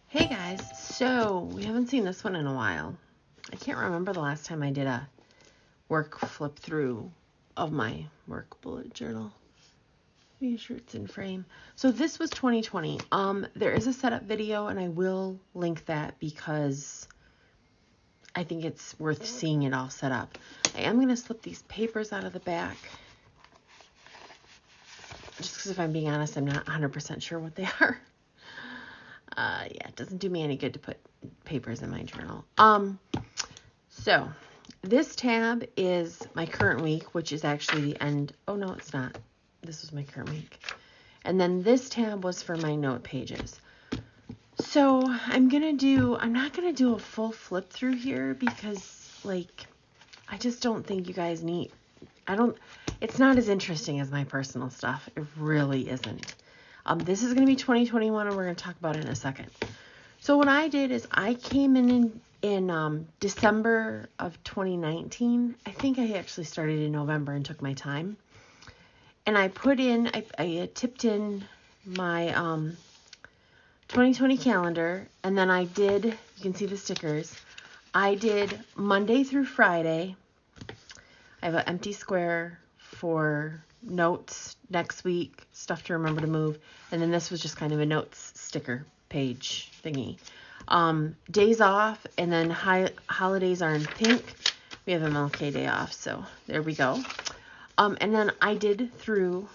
Hey guys, so we haven't seen this one in a while. I can't remember the last time I did a work flip through of my work bullet journal. Make sure it's in frame. So this was 2020. There is a setup video and I will link that because I think it's worth seeing it all set up. I am going to slip these papers out of the back. Just because if I'm being honest, I'm not 100% sure what they are. Yeah, it doesn't do me any good to put papers in my journal. So this tab is my current week, which is actually the end. Oh, no, it's not. This was my current week. And then this tab was for my note pages. So I'm not going to do a full flip through here because, I just don't think you guys need, it's not as interesting as my personal stuff. It really isn't. This is going to be 2021, and we're going to talk about it in a second. So what I did is I came in December of 2019. I think I actually started in November and took my time. And I tipped in my 2020 calendar, and then I did, you can see the stickers, I did Monday through Friday. I have an empty square for notes next week, stuff to remember to move, and then this was just kind of a notes sticker page thingy. Days off, and then holidays are in pink. We have MLK Day off, so there we go. And then I did through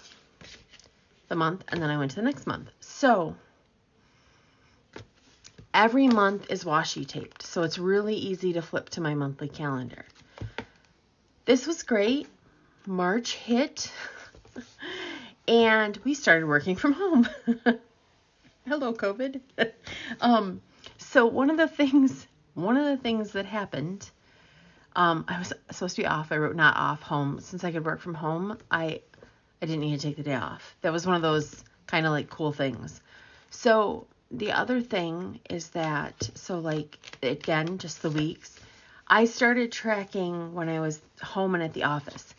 the month, and then I went to the next month. So every month is washi taped, so it's really easy to flip to my monthly calendar. This was great. March hit, and we started working from home. Hello, COVID. So one of the things that happened, I was supposed to be off. I wrote not off home. Since I could work from home, I didn't need to take the day off. That was one of those kind of cool things. So the other thing is that, again, just the weeks, I started tracking when I was home and at the office.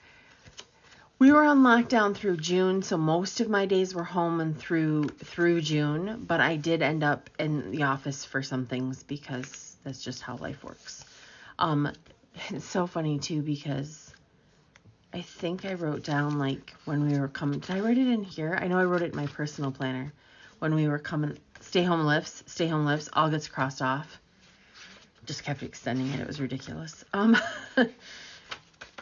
We were on lockdown through June, so most of my days were home and through June, but I did end up in the office for some things because that's just how life works. It's so funny too because I think I wrote down when we were coming. Did I write it in here? I know I wrote it in my personal planner. When we were coming, stay home lifts, all gets crossed off. Just kept extending it. It was ridiculous.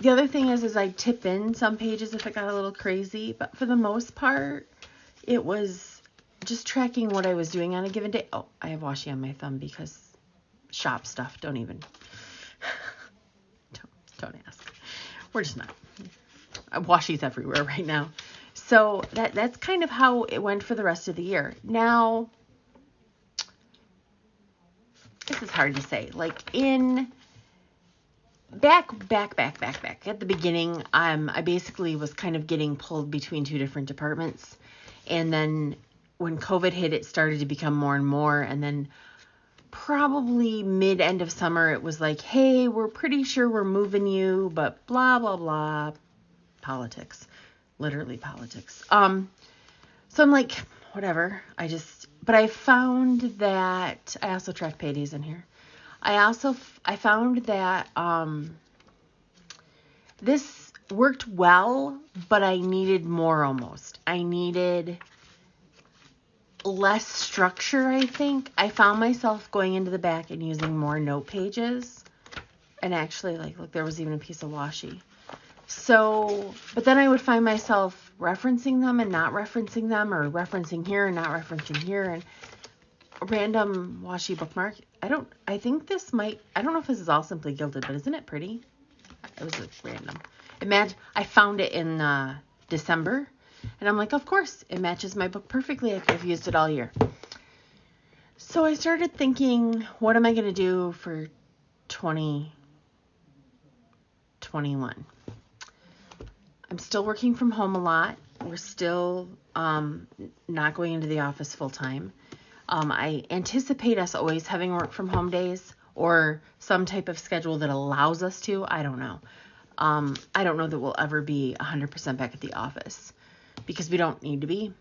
The other thing is I tip in some pages if it got a little crazy, but for the most part, it was just tracking what I was doing on a given day. Oh, I have washi on my thumb because shop stuff. Don't ask. We're just not. Washi's everywhere right now. So that's kind of how it went for the rest of the year. Now, this is hard to say. Back at the beginning, I basically was kind of getting pulled between two different departments. And then when COVID hit, it started to become more and more. And then probably end of summer, it was like, hey, we're pretty sure we're moving you, but blah, blah, blah. Politics. Literally politics. So I'm like, whatever. But I found that I also track paydays in here. I found that this worked well, but I needed more almost. I needed less structure, I think. I found myself going into the back and using more note pages. And actually, look, there was even a piece of washi. So, but then I would find myself referencing them and not referencing them, or referencing here and not referencing here, and random washi bookmark. I don't know if this is all simply gilded, but isn't it pretty? It was random. I found it in December, and I'm like, of course, it matches my book perfectly. I've used it all year. So I started thinking, what am I going to do for 2021? I'm still working from home a lot. We're still not going into the office full time. I anticipate us always having work from home days or some type of schedule that allows us to. I don't know. I don't know that we'll ever be 100% back at the office because we don't need to be.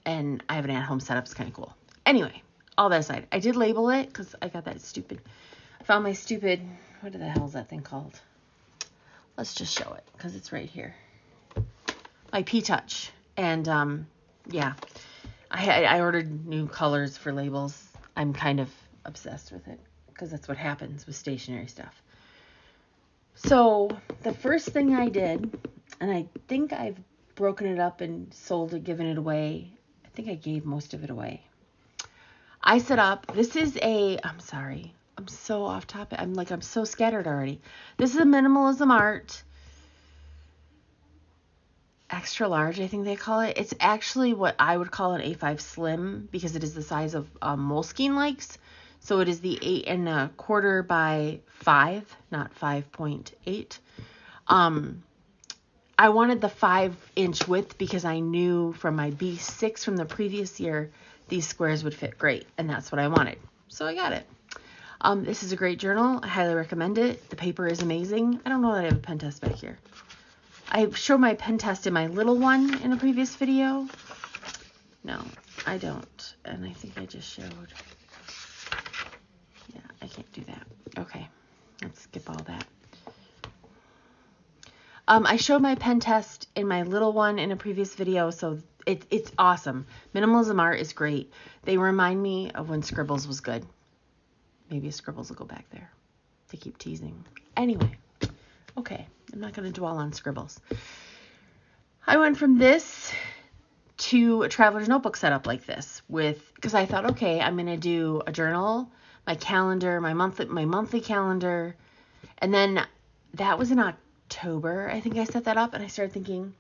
And I have an at-home setup. It's kind of cool. Anyway, all that aside, I did label it because I got that stupid, I found my stupid, what the hell is that thing called? Let's just show it because it's right here. My P-Touch. And yeah, I ordered new colors for labels. I'm kind of obsessed with it because that's what happens with stationery stuff. So the first thing I did, and I think I've broken it up and sold it, given it away. I think I gave most of it away. I set up, this is I'm sorry, I'm so off topic. I'm so scattered already. This is a Minimalism Art extra large, I think they call it. It's actually what I would call an A5 Slim because it is the size of Moleskine likes. So it is the 8 1/4 by 5, not 5.8. I wanted the 5-inch width because I knew from my B6 from the previous year, these squares would fit great. And that's what I wanted. So I got it. This is a great journal. I highly recommend it. The paper is amazing. I don't know that I have a pen test back here. I showed my pen test in my little one in a previous video. No, I don't. And I think I just showed. Yeah, I can't do that. Okay, let's skip all that. I showed my pen test in my little one in a previous video, so it's awesome. Minimalism Art is great. They remind me of when Scribbles was good. Maybe Scribbles will go back there. They keep teasing. Anyway, okay. I'm not going to dwell on Scribbles. I went from this to a traveler's notebook setup like this because I thought, okay, I'm going to do a journal, my calendar, my monthly calendar. And then that was in October. I think I set that up and I started thinking,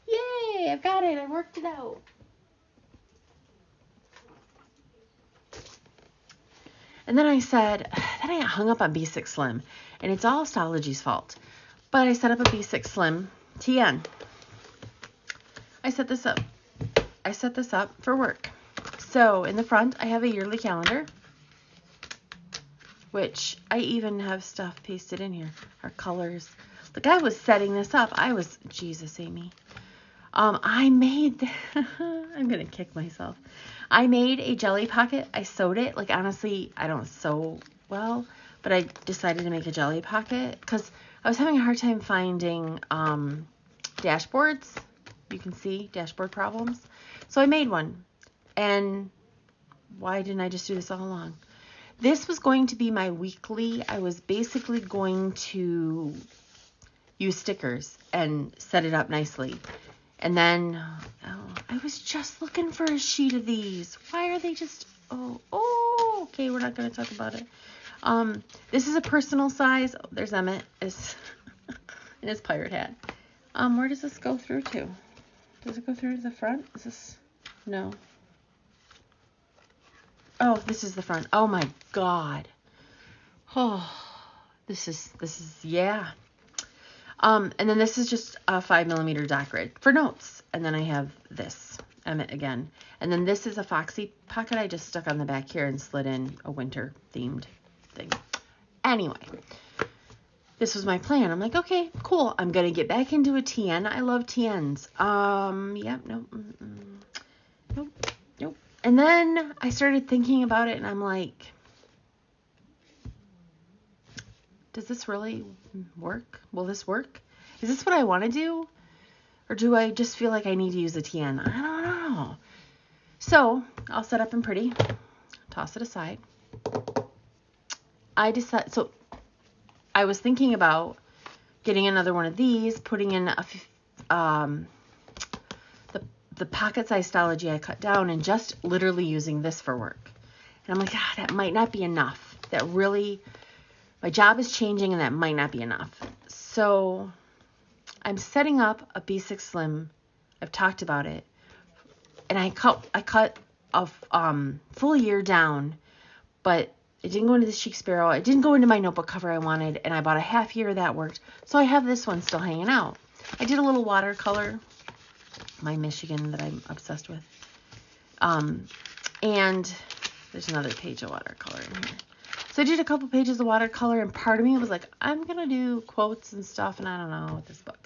yay, I've got it. I worked it out. And then I said, then I got hung up on B6 Slim and it's all Astrology's fault. But I set up a B6 Slim TN. I set this up for work. So in the front, I have a yearly calendar, which I even have stuff pasted in here. Our colors. Like I was setting this up. Jesus, Amy. I made, I'm going to kick myself. I made a jelly pocket. I sewed it. Like honestly, I don't sew well, but I decided to make a jelly pocket because I was having a hard time finding dashboards. You can see dashboard problems. So I made one. And why didn't I just do this all along? This was going to be my weekly. I was basically going to use stickers and set it up nicely. And then, I was just looking for a sheet of these. Why are they just, okay, we're not going to talk about it. This is a personal size. Oh, there's Emmett in his pirate hat. Where does this go through to? Does it go through to the front? Is this, no. Oh, this is the front. Oh my God. Oh, this is, yeah. And then this is just a 5mm dock grid for notes. And then I have this, Emmett again. And then this is a Foxy pocket I just stuck on the back here and slid in a winter themed thing. Anyway, this was my plan. I'm like, okay, cool. I'm going to get back into a TN. I love TNs. Yep, nope. And then I started thinking about it and I'm like, does this really work? Will this work? Is this what I want to do? Or do I just feel like I need to use a TN? I don't know. So I'll set up and pretty, toss it aside. So I was thinking about getting another one of these, putting in the pocket size Astrology I cut down and just literally using this for work. And I'm like, that might not be enough. That really, my job is changing and that might not be enough. So I'm setting up a B6 Slim. I've talked about it. And I cut a full year down, but it didn't go into the Chic Sparrow. It didn't go into my notebook cover I wanted, and I bought a half year that worked. So I have this one still hanging out. I did a little watercolor, my Michigan that I'm obsessed with. And there's another page of watercolor in here. So I did a couple pages of watercolor, and part of me was like, I'm going to do quotes and stuff, and I don't know with this book.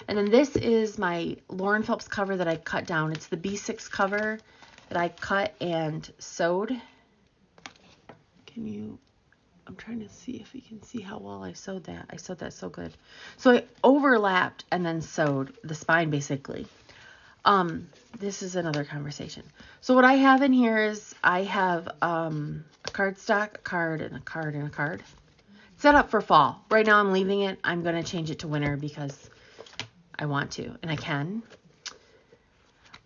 And then this is my Lauren Phelps cover that I cut down. It's the B6 cover that I cut and sewed I'm trying to see if you can see how well I sewed that. I sewed that so good. So I overlapped and then sewed the spine basically. This is another conversation. So what I have in here is I have a cardstock, a card, and a card, and a card. Set up for fall. Right now I'm leaving it. I'm going to change it to winter because I want to, and I can.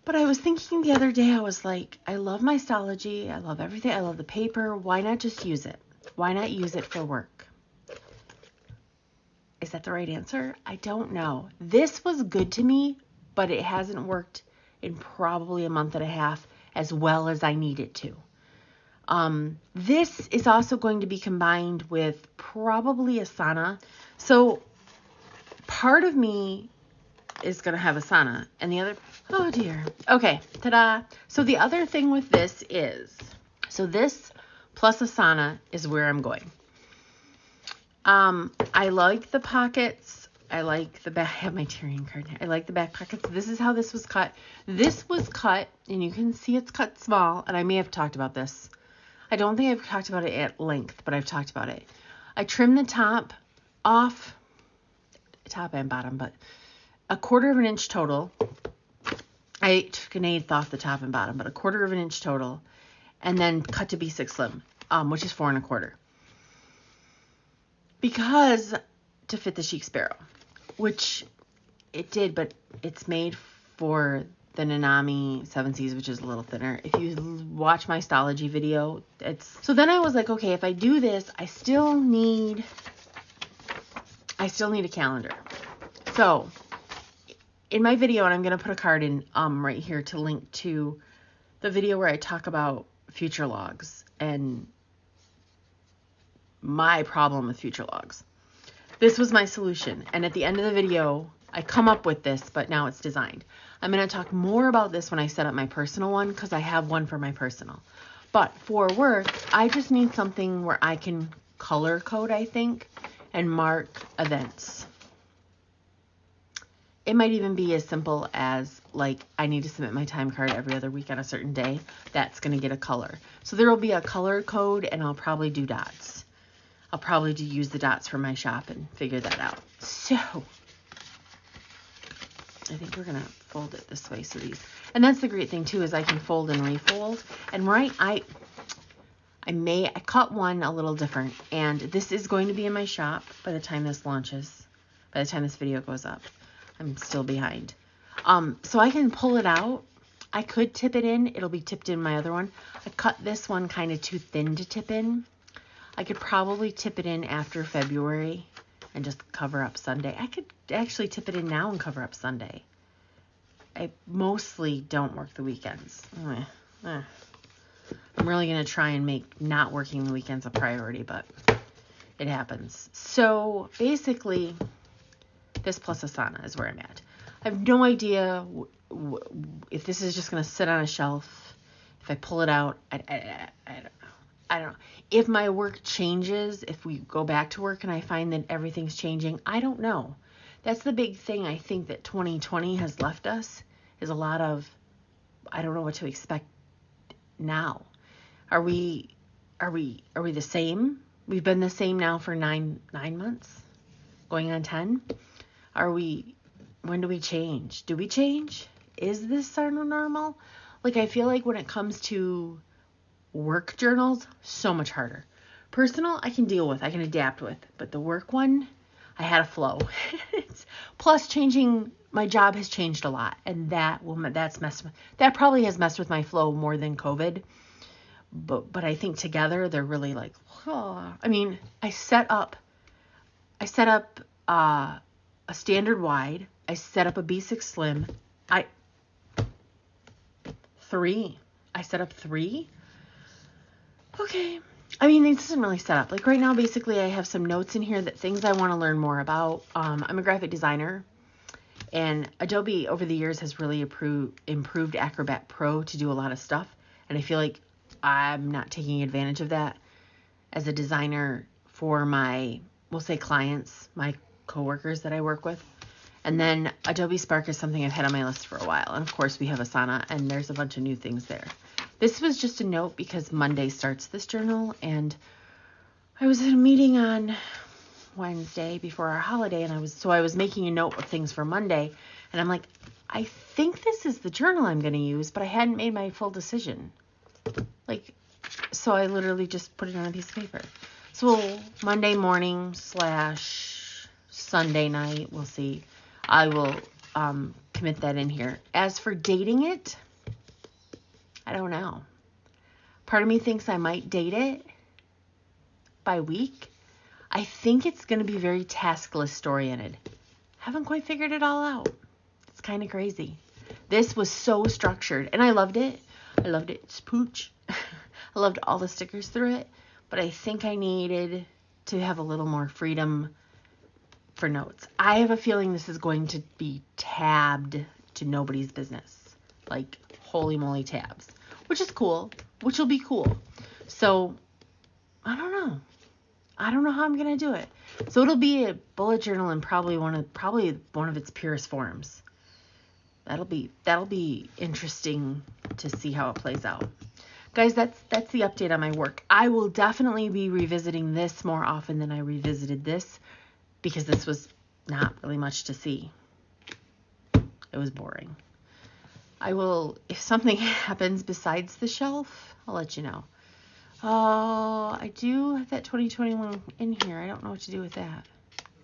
But I was thinking the other day, I was like, I love my Stology. I love everything. I love the paper. Why not just use it? Why not use it for work? Is that the right answer? I don't know. This was good to me, but it hasn't worked in probably a month and a half as well as I need it to. This is also going to be combined with probably Asana. So part of me is going to have Asana and the other, oh dear. Okay, ta-da. So the other thing with this is, so this plus Asana is where I'm going. I like the pockets. I like the back. I have my Tyrian card here. I like the back pockets. This is how this was cut. This was cut, and you can see it's cut small, and I may have talked about this. I don't think I've talked about it at length, but I've talked about it. I trimmed the top off, top and bottom, but 1/4 of an inch total. I took an 1/8 off the top and bottom, but 1/4 of an inch total, and then cut to B6 slim, which is 4 1/4. Because to fit the Chic Sparrow, which it did, but it's made for the Nanami 7Cs, which is a little thinner. If you watch my Stology video, so then I was like, okay, if I do this, I still need a calendar. So in my video, and I'm going to put a card in right here to link to the video where I talk about future logs and my problem with future logs. This was my solution. And at the end of the video, I come up with this, but now it's designed. I'm going to talk more about this when I set up my personal one because I have one for my personal. But for work, I just need something where I can color code, I think, and mark events. It might even be as simple as, like, I need to submit my time card every other week on a certain day. That's going to get a color. So there will be a color code, and I'll probably do dots. I'll probably use the dots for my shop and figure that out. So I think we're going to fold it this way. So these, and that's the great thing too, is I can fold and refold. And right, I cut one a little different, and this is going to be in my shop by the time this launches, by the time this video goes up. I'm still behind. So I can pull it out. I could tip it in. It'll be tipped in my other one. I cut this one kind of too thin to tip in. I could probably tip it in after February and just cover up Sunday. I could actually tip it in now and cover up Sunday. I mostly don't work the weekends. I'm really going to try and make not working the weekends a priority, but it happens. So basically, this plus Asana is where I'm at. I have no idea if this is just going to sit on a shelf. If I pull it out, I don't know. I don't know. If my work changes, if we go back to work and I find that everything's changing, I don't know. That's the big thing I think that 2020 has left us, is a lot of, I don't know what to expect now. Are we the same? We've been the same now for nine months, going on 10. When do we change? Do we change? Is this our new normal? Like, I feel like when it comes to work journals, so much harder. Personal, I can deal with, I can adapt with, but the work one, I had a flow. Plus, changing, my job has changed a lot, and that probably has messed with my flow more than COVID. But I think together they're really like, oh. I mean, I set up a standard wide. I set up a B6 slim. I set up 3. Okay. I mean, this isn't really set up. Like right now, basically, I have some notes in here that things I want to learn more about. I'm a graphic designer, and Adobe over the years has really improved Acrobat Pro to do a lot of stuff. And I feel like I'm not taking advantage of that as a designer for my, we'll say, clients, my coworkers that I work with. And then Adobe Spark is something I've had on my list for a while. And of course, we have Asana, and there's a bunch of new things there. This was just a note because Monday starts this journal, and I was at a meeting on Wednesday before our holiday, and I was making a note of things for Monday, and I'm like, I think this is the journal I'm going to use, but I hadn't made my full decision. Like, so I literally just put it on a piece of paper. So Monday morning / Sunday night, we'll see. I will commit that in here. As for dating it, I don't know. Part of me thinks I might date it by week. I think it's going to be very task list oriented. Haven't quite figured it all out. It's kind of crazy. This was so structured, and I loved it. I loved it. Spooch. I loved all the stickers through it, but I think I needed to have a little more freedom for notes. I have a feeling this is going to be tabbed to nobody's business. Like, holy moly tabs. Which is cool. Which will be cool. So, I don't know. I don't know how I'm going to do it. So it'll be a bullet journal in probably one of its purest forms. That'll be interesting to see how it plays out. Guys, that's the update on my work. I will definitely be revisiting this more often than I revisited this, because this was not really much to see. It was boring. I will, if something happens besides the shelf, I'll let you know. Oh, I do have that 2021 in here. I don't know what to do with that.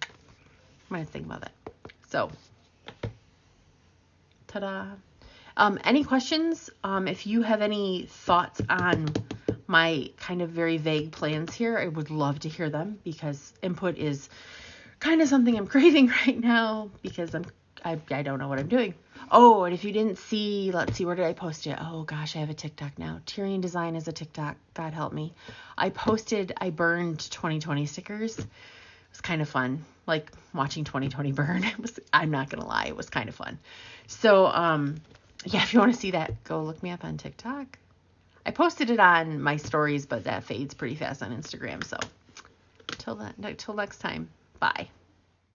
I'm going to think about that. So, ta-da. Any questions? If you have any thoughts on my kind of very vague plans here, I would love to hear them, because input is kind of something I'm craving right now, because I don't know what I'm doing. Oh, and if you didn't see, let's see, where did I post it? Oh gosh, I have a TikTok now. Tyrian Design is a TikTok. God help me. I burned 2020 stickers. It was kind of fun. Like watching 2020 burn. I'm not going to lie. It was kind of fun. So, yeah, if you want to see that, go look me up on TikTok. I posted it on my stories, but that fades pretty fast on Instagram. So till next time. Bye.